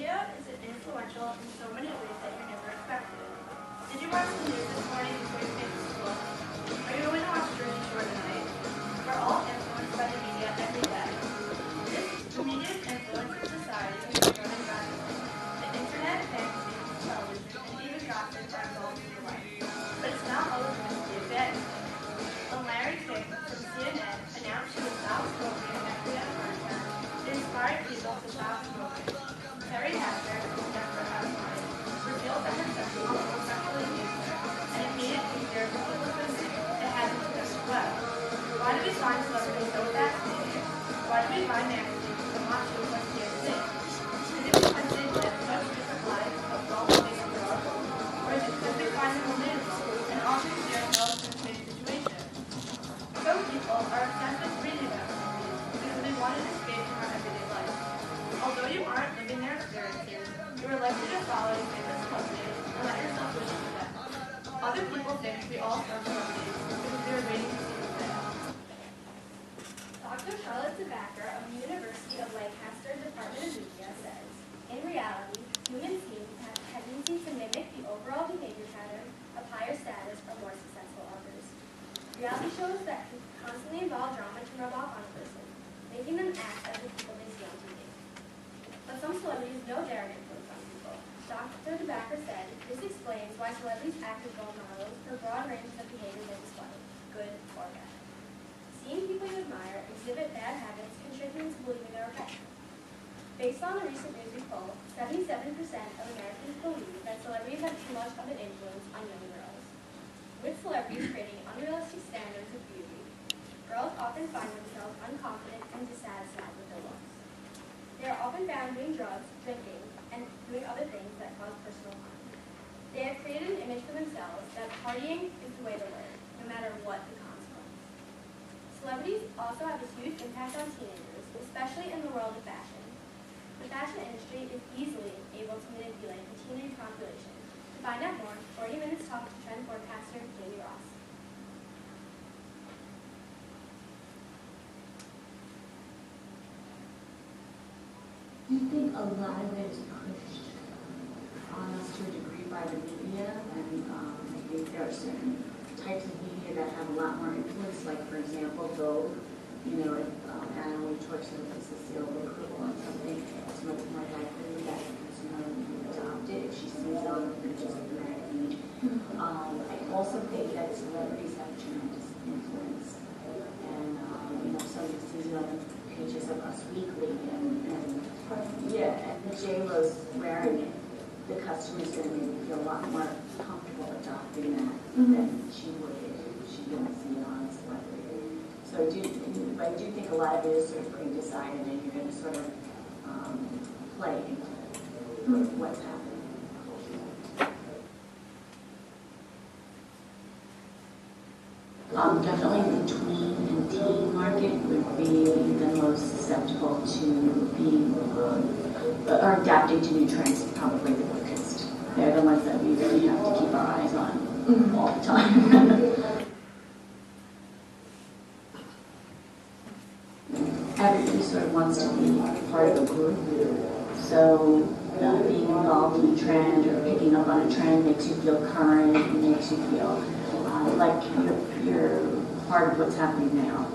Media is influential in so many ways that you never expected. Did you watch the news this morning before you came to school? Are you going to watch Jersey Shore tonight? We're all influenced by the media every day. The media's influence in society has been growing rapidly. The internet, magazines, television, and even gossip are involved in your life. But it's not always going to be a bad thing. When Larry King from CNN announced she would stop smoking after that content, it inspired people to stop smoking. Terry Hatcher, from Denver, California, revealed that her sexual uncle sexually abused her, and it made it easier for people to think it happened to them as well. Why do we find celebrities so fascinating? Why do we find magazines so much as like TMZ? Is it because they live such different lives of well-being girls? Or is it because we find them relatable and often see ourselves in the same situation? Some people are obsessed with reading about movies because they want an escape from our everyday life. Although you aren't living their experiences, you are likely to follow your favorite celebrities and let yourself listen to them. Other people think we all love celebrities because we are waiting to see them fail. Dr. Charlotte DeBacker of the University of Lancaster Department of Media says, in reality, humans seem to have a tendency to mimic the overall behavior pattern of higher status or more successful others. Reality shows that can constantly involve drama to rub off on a person, making them act as the people they see on TV. But some celebrities know they're an influence on people. Dr. DeBacker said, this explains why celebrities act as role models for broad ranges of behavior they display, good or bad. Seeing people you admire exhibit bad habits can trick you into believing they're okay. Based on a recent Newsweek poll, 77% of Americans believe that celebrities have too much of an influence on young girls. With celebrities creating unrealistic standards of beauty, girls often find themselves unconfident and dissatisfied with their looks. They are often found doing drugs, drinking, and doing other things that cause personal harm. They have created an image for themselves that partying is the way to live, no matter what the consequence. Celebrities also have a huge impact on teenagers, especially in the world of fashion. The fashion industry is easily able to manipulate the teenage population. To find out more, 40 Minutes talked to trend forecaster Jamie Ross. Do you think a lot of it is pushed on us to a degree by the media? And I think there are certain types of media that have a lot more influence, like, for example, Vogue. You know, if Anna Wintour says this is seal of approval on something, it's much more likely that the consumer will adopt it if she sees it on the pages of the magazine. I also think that celebrities have tremendous influence. And, you know, somebody sees it on the pages of Us Weekly and J-Lo's wearing it, the customer's going to maybe feel a lot more comfortable adopting that than she would if she didn't see it on a celebrity. So I do think a lot of it is sort of pre-decided, and you're going to sort of play into what's happening. Definitely the tween and teen market would be the most susceptible to being or adapting to new trends, probably the quickest. They're the ones that we really have to keep our eyes on all the time. Everybody sort of wants to be part of a group, so being involved in a trend or picking up on a trend makes you feel current, it makes you feel like you're part of what's happening now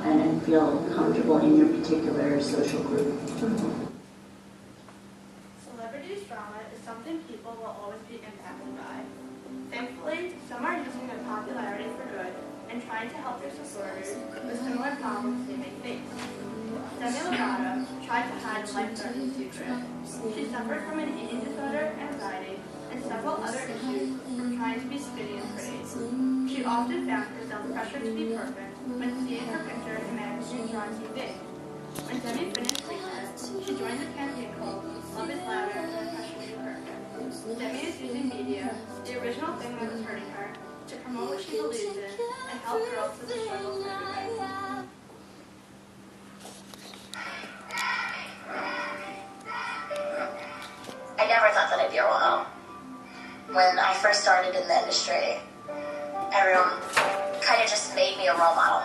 and feel comfortable in your particular social group. Celebrities' drama is something people will always be impacted by. Thankfully, some are using their popularity for good and trying to help their supporters with similar problems they may face. Sami tried to hide a life-threatening secret. She suffered from an eating disorder, anxiety, and several other issues from trying to be skinny and pretty. She often found herself pressured to be perfect when seeing her picture in magazines or on TV. When Sami finished treatment, she joined the campaign called Love is Louder Than Pressure to be Perfect. Sami is using media, the original thing that was hurting her, to promote what she believes in and help girls with the struggles every day. I never thought that I'd be a role model. When I first started in the industry, everyone kind of just made me a role model.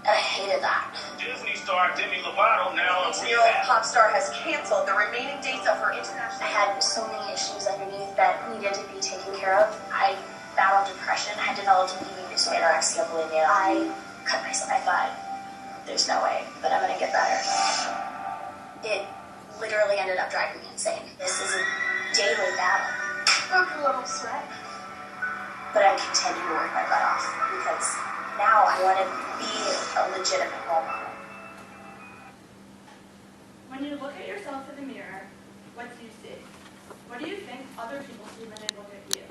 And I hated that. Disney star Demi Lovato now on 18-year-old rehab. pop star has canceled the remaining dates of her international... I had so many issues underneath that needed to be taken care of. I battled depression. I developed an eating disorder, anorexia, bulimia. I cut myself. I thought, there's no way that I'm going to get better. It literally ended up driving me insane. This is a daily battle. Broke a little sweat. But I continue to work my butt off because now I want to be a legitimate role model. When you look at yourself in the mirror, what do you see? What do you think other people see when they look at you?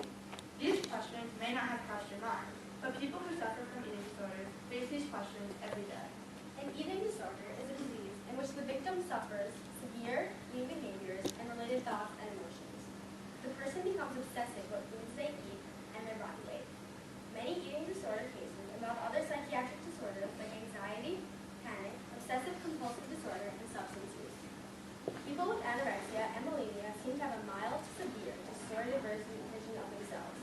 These questions may not have crossed your mind, but people who suffer from eating disorders face these questions every day. An eating disorder is a disease in which the victim suffers severe eating behaviors and related thoughts and emotions. The person becomes obsessive with foods they eat and their body weight. Many eating disorder cases involve other psychiatric disorders like anxiety, panic, obsessive-compulsive disorder, and substance use. People with anorexia and bulimia seem to have a mild to severe distorted vision of themselves.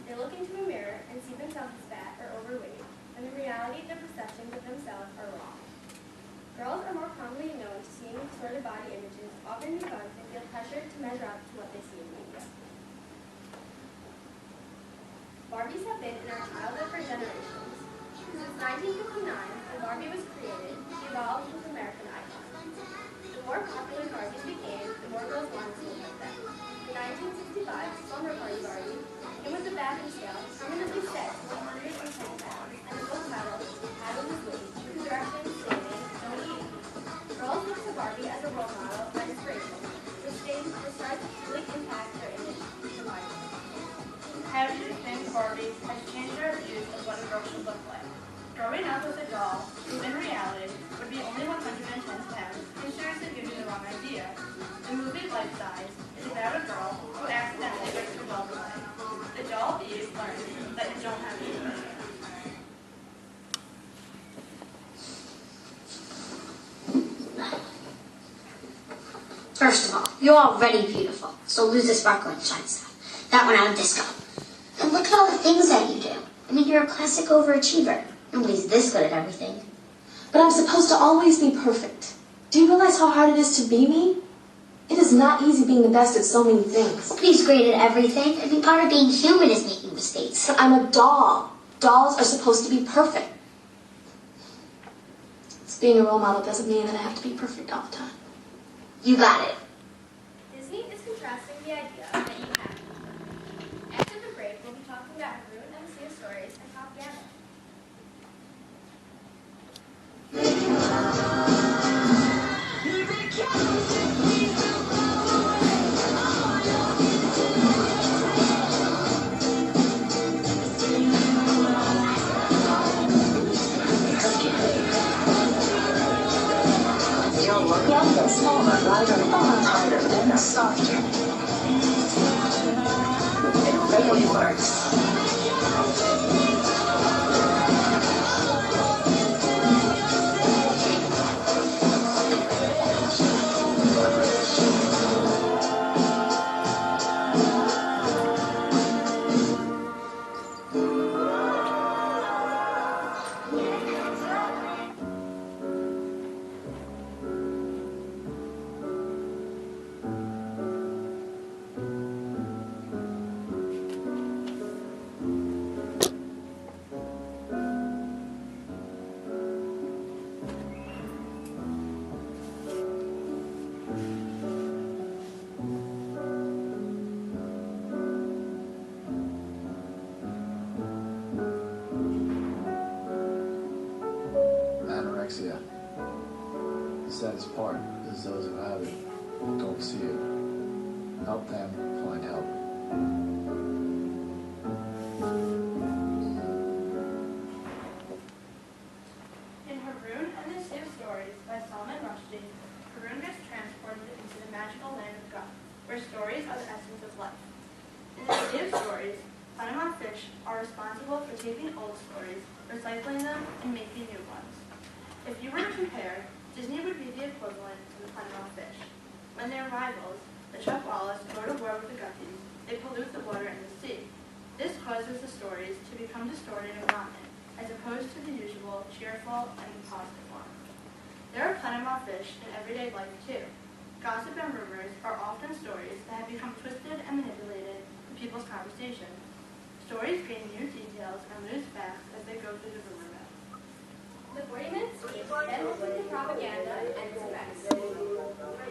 They look into a mirror and see themselves as fat or overweight, when in reality their perceptions of themselves are wrong. Girls are more commonly known to seeing distorted body images, often because they feel pressured to measure up to what they see in media. Barbies have been in our childhood for generations. Since 1959, when Barbie was created, she evolved into an American icon. The more popular Barbies became, the more girls wanted to look like them. In 1965, Slumber Party Barbie came with a bathroom scale permanently set to 110 pounds, and the book title, Adam is Weight, with directions stating, "Don't eat." Girls look to Barbie as a role model and inspiration, which starts to truly impact their image and body. How do you think Barbie has changed our views of what a girl should look like? Growing up with a doll, who in reality would be only 110 pounds, can seriously give you the wrong idea. The movie Life Size is about a girl who accidentally breaks her doll's leg. The doll Eve learns that you don't have to eat it. First of all, you're already beautiful, so lose the sparkle and shine stuff. That went out of disco. And look at all the things that you do. I mean, you're a classic overachiever. Nobody's this good at everything. But I'm supposed to always be perfect. Do you realize how hard it is to be me? It is not easy being the best at so many things. Nobody's great at everything. I mean, part of being human is making mistakes. But I'm a doll. Dolls are supposed to be perfect. Being a role model doesn't mean that I have to be perfect all the time. You got it. Disney is contrasting the idea that you have to be perfect. After the break, we'll be talking about Haroon and the Sea of Stories and Top Gamma. Smaller, lighter, far harder and softer. It really works. Anorexia. The saddest part is those who have it don't see it. Help them find help. In Haroon and the Sea of Stories by Sami Haroon gets transported into the magical land of God, where stories are the essence of life. In the Sea of Stories, Panama fish are responsible for taking old stories, recycling them, and making new ones. If you were to compare, Disney would be the equivalent to the Panama fish. When their rivals, the Chuck Wallace, go to war with the Guppies, they pollute the water in the sea. This causes the stories to become distorted and common, as a opposed to the usual cheerful and positive one. There are plenty of fish in everyday life too. Gossip and rumors are often stories that have become twisted and manipulated in people's conversation. Stories gain new details and lose facts as they go through the rumor mill. The 40-minute speech then looked into propaganda and its effects. To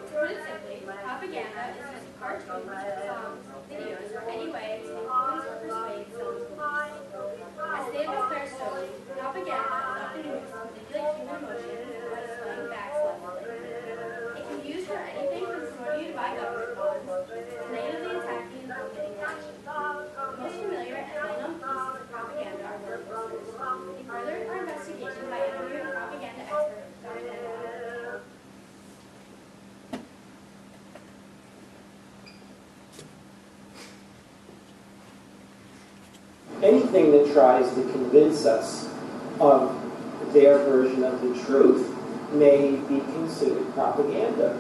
put it simply, propaganda is using cartoons, songs, videos, or any way to influence or persuade someone's beliefs. As stated by Claire Stone, propaganda is often used to manipulate human emotions by displaying facts logically. It can be used for anything from promoting you to buy government bonds to negatively attacking and bullying action. The most familiar and well-known pieces of propaganda are roller coasters. We furthered our investigation by interviewing propaganda expert Dr. Daniel. Anything that tries to convince us of their version of the truth may be considered propaganda,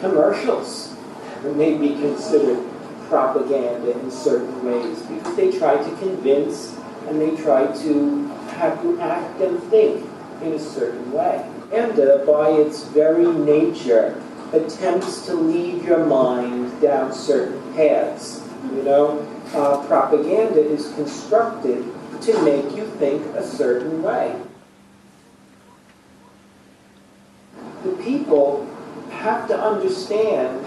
commercials may be considered propaganda in certain ways because they try to convince and they try to have you act and think in a certain way. Propaganda, by its very nature, attempts to lead your mind down certain paths. Propaganda is constructed to make you think a certain way. The people have to understand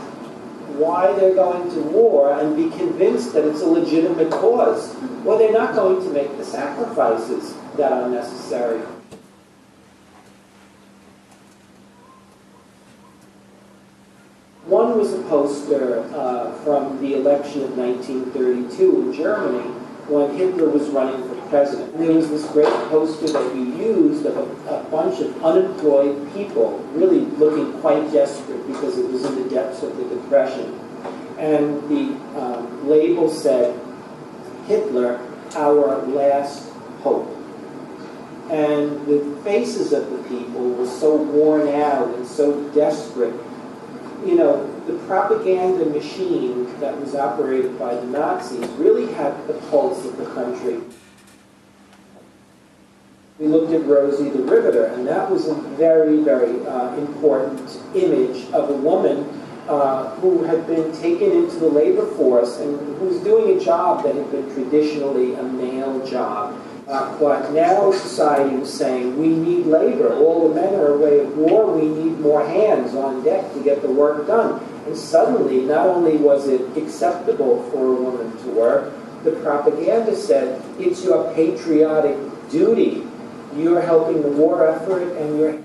why they're going to war and be convinced that it's a legitimate cause, or they're not going to make the sacrifices that are necessary. One was a poster from the election of 1932 in Germany when Hitler was running for president. And there was this great poster that you used of a bunch of unemployed people really looking quite desperate because it was in the depths of the Depression. And the label said, "Hitler, our last hope." And the faces of the people were so worn out and so desperate. The propaganda machine that was operated by the Nazis really had the pulse of the country. We looked at Rosie the Riveter, and that was a very, very important image of a woman who had been taken into the labor force and who was doing a job that had been traditionally a male job. But now society was saying, we need labor. All the men are away at war. We need more hands on deck to get the work done. And suddenly, not only was it acceptable for a woman to work, the propaganda said, it's your patriotic duty. You're helping the war effort and you're